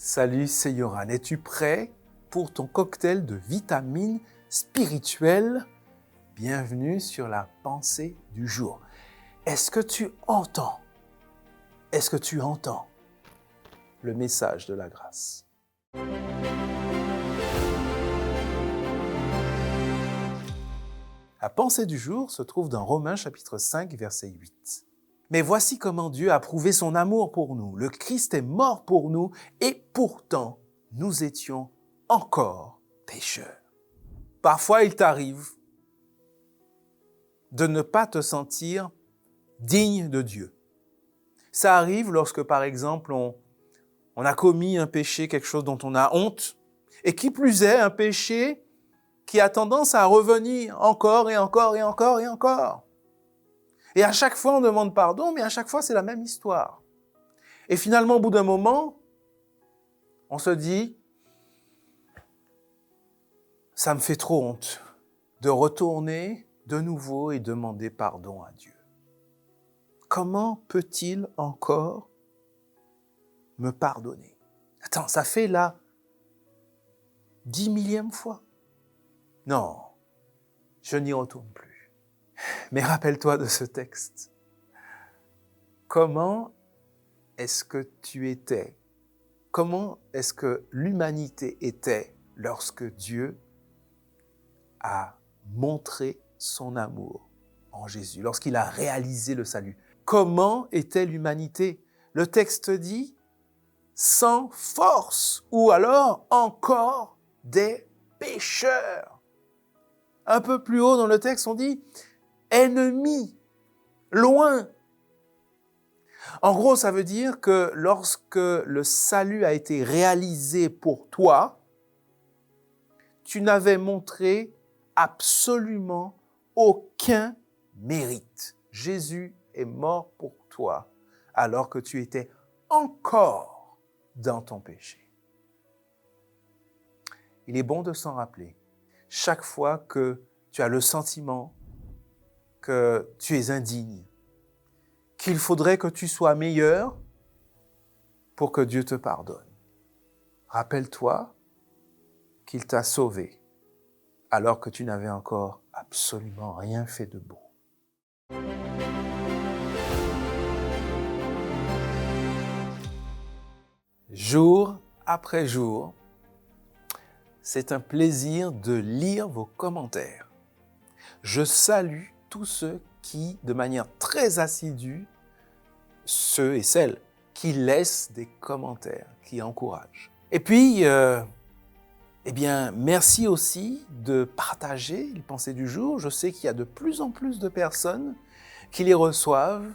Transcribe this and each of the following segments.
Salut, c'est Yoran. Es-tu prêt pour ton cocktail de vitamines spirituelles? Bienvenue sur la pensée du jour. Est-ce que tu entends le message de la grâce? La pensée du jour se trouve dans Romains chapitre 5, verset 8. Mais voici comment Dieu a prouvé son amour pour nous. Le Christ est mort pour nous et pourtant nous étions encore pécheurs. Parfois, il t'arrive de ne pas te sentir digne de Dieu. Ça arrive lorsque, par exemple, on a commis un péché, quelque chose dont on a honte, et qui plus est, un péché qui a tendance à revenir encore et encore et encore et encore. Et à chaque fois, on demande pardon, mais à chaque fois, c'est la même histoire. Et finalement, au bout d'un moment, on se dit, ça me fait trop honte de retourner de nouveau et demander pardon à Dieu. Comment peut-il encore me pardonner? Attends, ça fait la 10 millième fois. Non, je n'y retourne plus. Mais rappelle-toi de ce texte. Comment est-ce que tu étais? Comment est-ce que l'humanité était lorsque Dieu a montré son amour en Jésus, lorsqu'il a réalisé le salut? Comment était l'humanité? Le texte dit sans force ou alors encore des pécheurs. Un peu plus haut dans le texte, on dit ennemis, loin. En gros, ça veut dire que lorsque le salut a été réalisé pour toi, tu n'avais montré absolument aucun mérite. Jésus est mort pour toi alors que tu étais encore dans ton péché. Il est bon de s'en rappeler. Chaque fois que tu as le sentiment que tu es indigne, qu'il faudrait que tu sois meilleur pour que Dieu te pardonne. Rappelle-toi qu'il t'a sauvé alors que tu n'avais encore absolument rien fait de bon. Jour après jour, c'est un plaisir de lire vos commentaires. Je salue tous ceux qui, de manière très assidue, ceux et celles qui laissent des commentaires, qui encouragent. Et puis, merci aussi de partager les pensées du jour. Je sais qu'il y a de plus en plus de personnes qui les reçoivent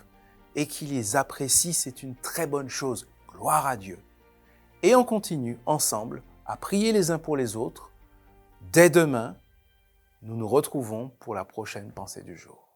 et qui les apprécient. C'est une très bonne chose. Gloire à Dieu. Et on continue ensemble à prier les uns pour les autres. Dès demain, nous nous retrouvons pour la prochaine pensée du jour.